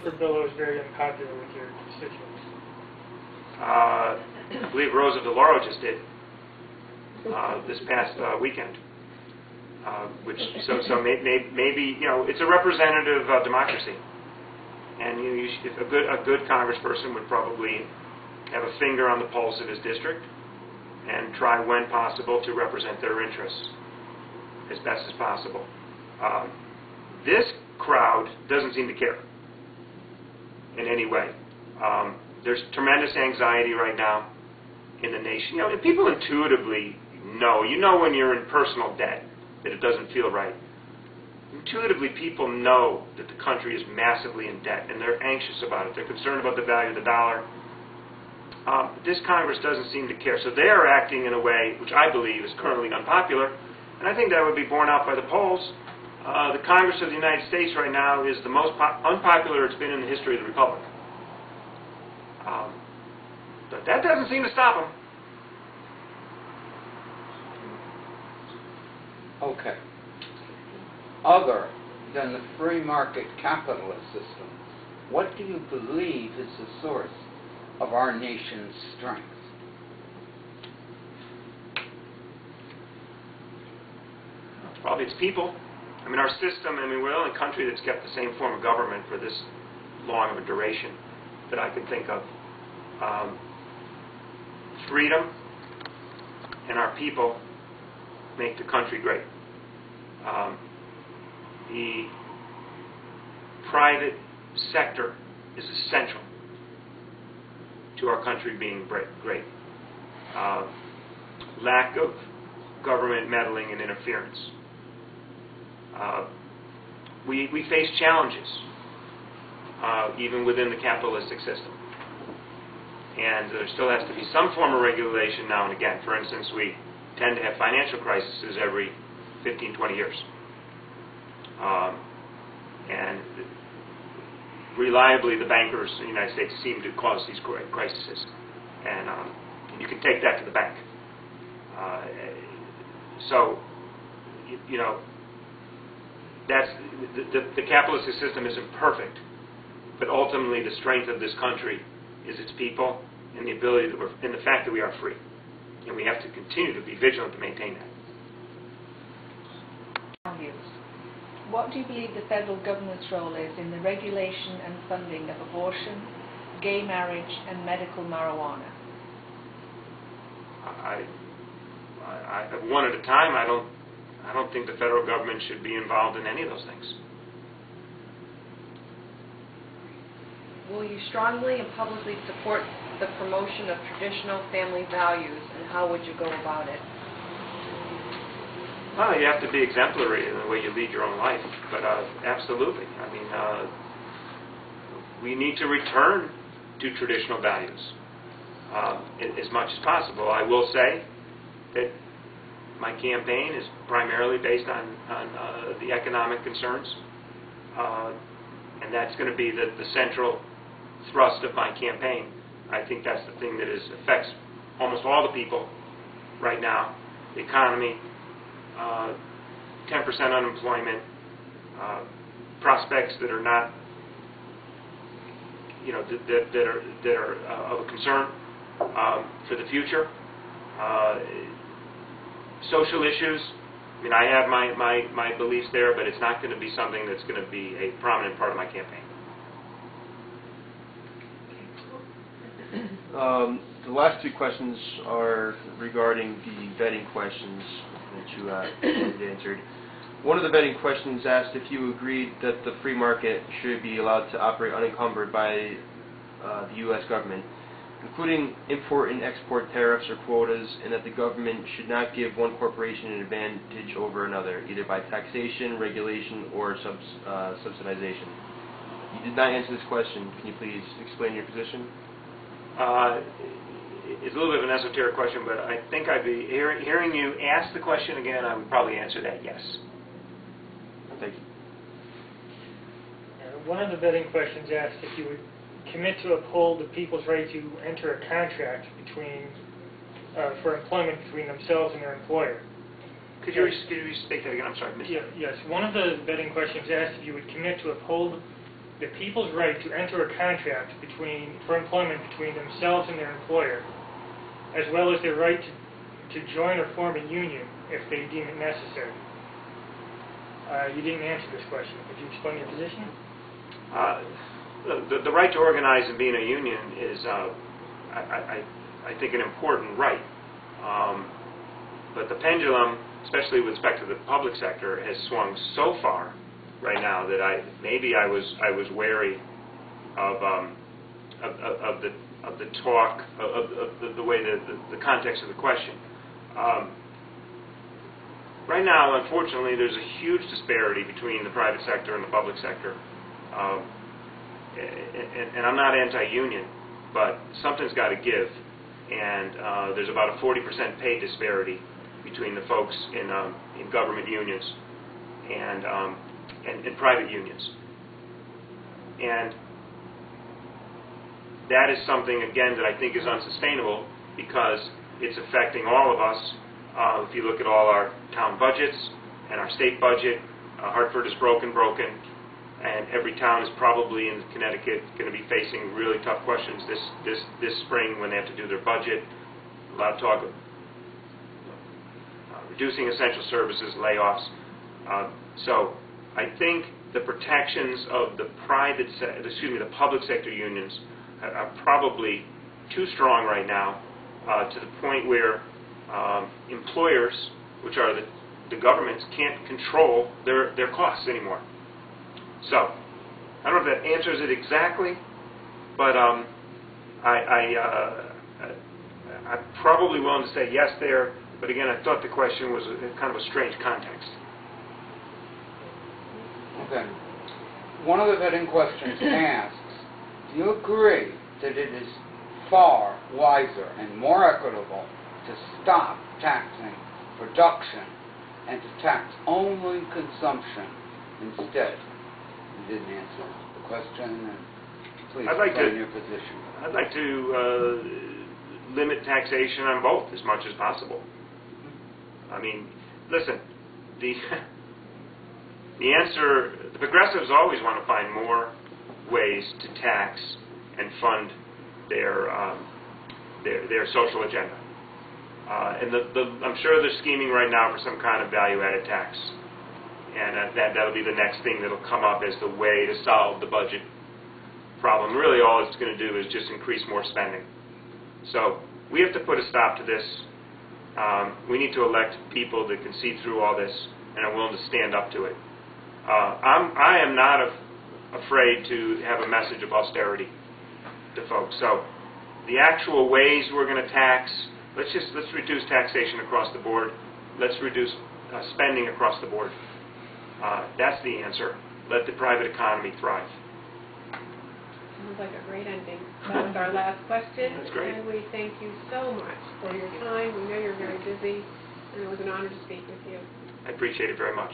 for bill that was very unpopular with your constituents? I believe Rosa DeLauro just did this past weekend. Maybe it's a representative democracy, and if a good congressperson would probably have a finger on the pulse of his district and try, when possible, to represent their interests as best as possible. This crowd doesn't seem to care in any way. There's tremendous anxiety right now in the nation. And people intuitively know. You know when you're in personal debt that it doesn't feel right. Intuitively, people know that the country is massively in debt, and they're anxious about it. They're concerned about the value of the dollar. This Congress doesn't seem to care. So they are acting in a way which I believe is currently unpopular, and I think that would be borne out by the polls. The Congress of the United States right now is the most unpopular it's been in the history of the Republic. But that doesn't seem to stop them. Okay. Other than the free market capitalist system, what do you believe is the source of our nation's strength? Probably it's people. I mean, our system, we're the only country that's kept the same form of government for this long of a duration that I can think of. Freedom and our people make the country great. The private sector is essential to our country being great. Lack of government meddling and interference. We face challenges even within the capitalistic system. And there still has to be some form of regulation now and again. For instance, we tend to have financial crises every 15, 20 years. And reliably, the bankers in the United States seem to cause these crises. And you can take that to the bank. That's the capitalistic system isn't perfect, but ultimately the strength of this country is its people and the ability and the fact that we are free, and we have to continue to be vigilant to maintain that. What do you believe the federal government's role is in the regulation and funding of abortion, gay marriage, and medical marijuana? One at a time. I don't think the federal government should be involved in any of those things. Will you strongly and publicly support the promotion of traditional family values, and how would you go about it? Well, you have to be exemplary in the way you lead your own life, but absolutely. We need to return to traditional values as much as possible. I will say that my campaign is primarily based on the economic concerns, and that's going to be the central thrust of my campaign. I think that's the thing that affects almost all the people right now. The economy, 10% unemployment, prospects that are not, that are of a concern for the future. Social issues. I have my beliefs there, but it's not going to be something that's going to be a prominent part of my campaign. The last two questions are regarding the vetting questions that you had answered. One of the vetting questions asked if you agreed that the free market should be allowed to operate unencumbered by the U.S. government, including import and export tariffs or quotas, and that the government should not give one corporation an advantage over another, either by taxation, regulation, or subsidization. You did not answer this question. Can you please explain your position? It's a little bit of an esoteric question, but I think I'd be hearing you ask the question again. I would probably answer that yes. Thank you. One of the vetting questions asked if you would commit to uphold the people's right to enter a contract for employment between themselves and their employer. Could you state that again? I'm sorry. Yes. One of the vetting questions asked if you would commit to uphold the people's right to enter a contract for employment between themselves and their employer, as well as their right to join or form a union if they deem it necessary. You didn't answer this question. Could you explain your position? The right to organize and be in a union is, I think, an important right. But the pendulum, especially with respect to the public sector, has swung so far right now that maybe I was wary of the talk of the way the context of the question. Right now, unfortunately, there's a huge disparity between the private sector and the public sector. And I'm not anti-union, but something's got to give. And there's about a 40% pay disparity between the folks in government unions and private unions. And that is something, again, that I think is unsustainable because it's affecting all of us. If you look at all our town budgets and our state budget, Hartford is broken, and every town is probably in Connecticut going to be facing really tough questions this spring when they have to do their budget. A lot of talk of reducing essential services, layoffs. So I think the protections of the the public sector unions are probably too strong right now to the point where employers, which are the governments, can't control their costs anymore. So, I don't know if that answers it exactly, but I'm probably willing to say yes there, but again, I thought the question was kind of a strange context. Okay. One of the vetting questions asks, do you agree that it is far wiser and more equitable to stop taxing production and to tax only consumption instead? You didn't answer the question, and please explain your position. I'd like to limit taxation on both as much as possible. I mean, listen, the answer, the progressives always want to find more ways to tax and fund their social agenda. And I'm sure they're scheming right now for some kind of value-added tax. And that'll be the next thing that'll come up as the way to solve the budget problem. Really, all it's going to do is just increase more spending. So we have to put a stop to this. We need to elect people that can see through all this and are willing to stand up to it. I am not afraid to have a message of austerity to folks. So the actual ways we're going to tax, let's reduce taxation across the board. Let's reduce spending across the board. That's the answer. Let the private economy thrive. Sounds like a great ending. That was our last question. That's great. And we thank you so much for your time. We know you're very busy, and it was an honor to speak with you. I appreciate it very much.